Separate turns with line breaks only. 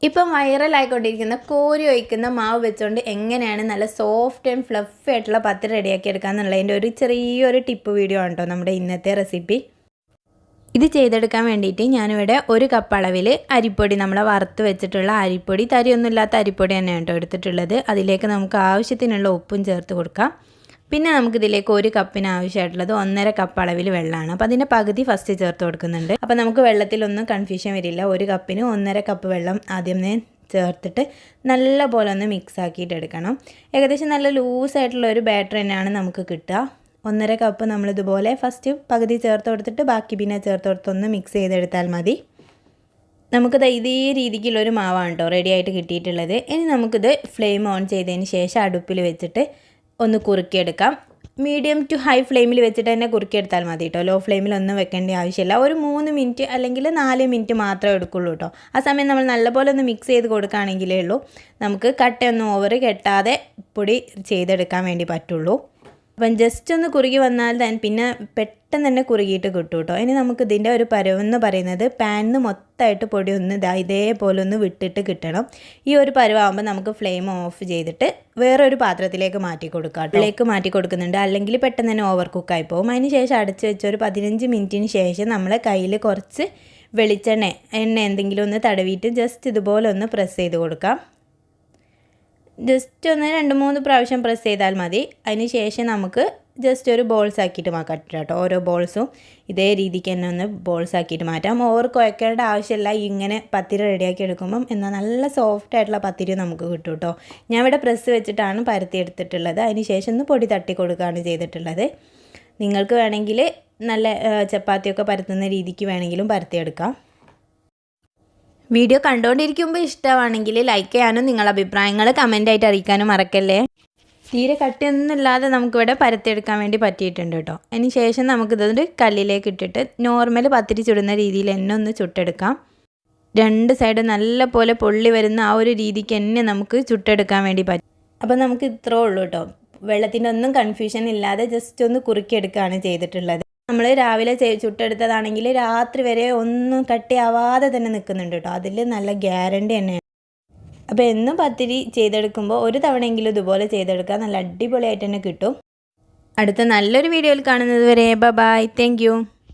ഇപ്പം വൈറലായിക്കൊണ്ടിരിക്കുന്ന കോരി ഒഴിക്കുന്ന മാവ് വെച്ചുകൊണ്ട് എങ്ങനെയാണ് നല്ല സോഫ്റ്റ് ആൻഡ് ഫ്ലഫി ആയിട്ടുള്ള പത്തിരി റെഡിയാക്കി എടുക്കുക എന്നുള്ളതിൻ്റെ ഒരു ചെറിയൊരു ടിപ്പ് വീഡിയോ ആണ് കേട്ടോ നമ്മുടെ ഇന്നത്തെ റെസിപ്പി. ഇത് ചെയ്തെടുക്കാൻ വേണ്ടിയിട്ട് ഞാനിവിടെ 1 കപ്പ് അളവിൽ അരിപ്പൊടി, നമ്മളെ വറുത്ത് വെച്ചിട്ടുള്ള അരിപ്പൊടി, തരിയൊന്നുമില്ലാത്ത അരിപ്പൊടി തന്നെയാണ് കേട്ടോ എടുത്തിട്ടുള്ളത്. അതിലേക്ക് നമുക്ക് ആവശ്യത്തിനുള്ള ഉപ്പും ചേർത്ത് കൊടുക്കാം. പിന്നെ നമുക്കിതിലേക്ക് 1 കപ്പിന് ആവശ്യമായിട്ടുള്ളത് 1.5 കപ്പ് അളവിൽ വെള്ളമാണ്. അപ്പോൾ അതിൻ്റെ പകുതി ഫസ്റ്റ് ചേർത്ത് കൊടുക്കുന്നുണ്ട്. അപ്പോൾ നമുക്ക് വെള്ളത്തിലൊന്നും കൺഫ്യൂഷൻ വരില്ല. 1 കപ്പിന് 1.5 കപ്പ് വെള്ളം ആദ്യം ചേർത്തിട്ട് നല്ല പോലെ ഒന്ന് മിക്സ് ആക്കിയിട്ട് എടുക്കണം. ഏകദേശം നല്ല ലൂസായിട്ടുള്ള ഒരു ബാറ്റർ തന്നെയാണ് നമുക്ക് കിട്ടുക. 1.5 കപ്പ് നമ്മളിതുപോലെ ഫസ്റ്റ് പകുതി ചേർത്ത് കൊടുത്തിട്ട് ബാക്കി പിന്നെ ചേർത്ത് കൊടുത്തൊന്ന് മിക്സ് ചെയ്തെടുത്താൽ മതി. നമുക്കിത് ഇതേ രീതിക്കുള്ളൊരു മാവാണ് കേട്ടോ റെഡി ആയിട്ട് കിട്ടിയിട്ടുള്ളത്. ഇനി നമുക്കിത് ഫ്ലെയിം ഓൺ ചെയ്തതിന് ശേഷം അടുപ്പിൽ വെച്ചിട്ട് ഒന്ന് കുറുക്കിയെടുക്കാം. മീഡിയം ടു ഹൈ ഫ്ലെയിമിൽ വെച്ചിട്ട് തന്നെ കുറുക്കിയെടുത്താൽ മതി കേട്ടോ. ലോ ഫ്ലെയിമിലൊന്നും വെക്കേണ്ട ആവശ്യമില്ല. ഒരു 3 മിനിറ്റ് അല്ലെങ്കിൽ 4 മിനിറ്റ് മാത്രമേ എടുക്കുള്ളൂ കേട്ടോ. ആ സമയം നമ്മൾ നല്ലപോലെ ഒന്ന് മിക്സ് ചെയ്ത് കൊടുക്കുകയാണെങ്കിലേ ഉള്ളൂ നമുക്ക് കട്ടയൊന്നും ഓവർ കെട്ടാതെ പൊടി ചെയ്തെടുക്കാൻ വേണ്ടി പറ്റുള്ളൂ. അപ്പം ജസ്റ്റ് ഒന്ന് കുറുകി വന്നാൽ പിന്നെ പെട്ടെന്ന് തന്നെ കുറുകിയിട്ട് കിട്ടും കേട്ടോ. ഇനി നമുക്ക് ഇതിൻ്റെ ഒരു പരുവെന്ന് പറയുന്നത് പാനിന് മൊത്തമായിട്ട് പൊടി ഒന്ന് ഇതേപോലെ ഒന്ന് വിട്ടിട്ട് കിട്ടണം. ഈ ഒരു പരുവാകുമ്പോൾ നമുക്ക് ഫ്ലെയിം ഓഫ് ചെയ്തിട്ട് വേറൊരു പാത്രത്തിലേക്ക് മാറ്റി കൊടുക്കാം. അതിലേക്ക് മാറ്റി കൊടുക്കുന്നുണ്ട്, അല്ലെങ്കിൽ പെട്ടെന്ന് തന്നെ ഓവർ കുക്കായി പോകും. അതിന് ശേഷം അടച്ച് വെച്ച് ഒരു 15 മിനിറ്റിന് ശേഷം നമ്മൾ കയ്യിൽ കുറച്ച് എണ്ണ എന്തെങ്കിലും ഒന്ന് തടവിയിട്ട് ജസ്റ്റ് ഇതുപോലെ ഒന്ന് പ്രസ് ചെയ്ത് കൊടുക്കാം. ജസ്റ്റ് ഒന്ന് 2-3 പ്രാവശ്യം പ്രസ് ചെയ്താൽ മതി. അതിന് ശേഷം നമുക്ക് ജസ്റ്റ് ഒരു ബോൾസ് ആക്കിയിട്ട് മാറ്റാം കേട്ടോ. ഓരോ ബോൾസും ഇതേ രീതിക്ക് തന്നെ ഒന്ന് ബോൾസ് ആക്കിയിട്ട് മാറ്റാം. ഓവർ കുഴക്കേണ്ട ആവശ്യമില്ല. ഇങ്ങനെ പത്തിരി റെഡിയാക്കി എടുക്കുമ്പം എന്നാൽ നല്ല സോഫ്റ്റ് ആയിട്ടുള്ള പത്തിരി നമുക്ക് കിട്ടും കേട്ടോ. ഞാൻ ഇവിടെ പ്രസ് വെച്ചിട്ടാണ് പരത്തിയെടുത്തിട്ടുള്ളത്. അതിന് ശേഷം ഒന്ന് പൊടി തട്ടി കൊടുക്കുകയാണ് ചെയ്തിട്ടുള്ളത്. നിങ്ങൾക്ക് വേണമെങ്കിൽ നല്ല ചപ്പാത്തിയൊക്കെ പരത്തുന്ന രീതിക്ക് വേണമെങ്കിലും പരത്തിയെടുക്കാം. വീഡിയോ കണ്ടുകൊണ്ടിരിക്കുമ്പോൾ ഇഷ്ടമാണെങ്കിൽ ലൈക്ക് ചെയ്യാനും നിങ്ങളുടെ അഭിപ്രായങ്ങൾ കമൻ്റായിട്ട് അറിയിക്കാനും മറക്കല്ലേ. തീരെ കട്ടിയൊന്നുമില്ലാതെ നമുക്കിവിടെ പരത്തിയെടുക്കാൻ വേണ്ടി പറ്റിയിട്ടുണ്ട് കേട്ടോ. അതിന് ശേഷം നമുക്കിതൊരു കല്ലിലേക്ക് ഇട്ടിട്ട് നോർമൽ പത്തിരി ചുടുന്ന രീതിയിൽ തന്നെ ഒന്ന് ചുട്ടെടുക്കാം. 2 സൈഡ് നല്ല പോലെ പൊള്ളി വരുന്ന ആ ഒരു രീതിക്ക് തന്നെ നമുക്ക് ചുട്ടെടുക്കാൻ വേണ്ടി പറ്റും. അപ്പോൾ നമുക്ക് ഇത്രേ ഉള്ളൂ കേട്ടോ. വെള്ളത്തിൻ്റെ ഒന്നും കൺഫ്യൂഷൻ ഇല്ലാതെ ജസ്റ്റ് ഒന്ന് കുറുക്കിയെടുക്കുകയാണ് ചെയ്തിട്ടുള്ളത്. നമ്മൾ രാവിലെ ചുട്ടെടുത്തതാണെങ്കിൽ രാത്രി വരെ ഒന്നും കട്ടിയാവാതെ തന്നെ നിൽക്കുന്നുണ്ട് കേട്ടോ. അതിൽ നല്ല ഗ്യാരണ്ടി തന്നെയാണ്. അപ്പോൾ എന്നും പത്തിരി ചെയ്തെടുക്കുമ്പോൾ ഒരു തവണയെങ്കിലും ഇതുപോലെ ചെയ്തെടുക്കുക. നല്ല അടിപൊളിയായിട്ട് തന്നെ കിട്ടും. അടുത്ത നല്ലൊരു വീഡിയോയിൽ കാണുന്നത് വരെ ബൈ. Thank you.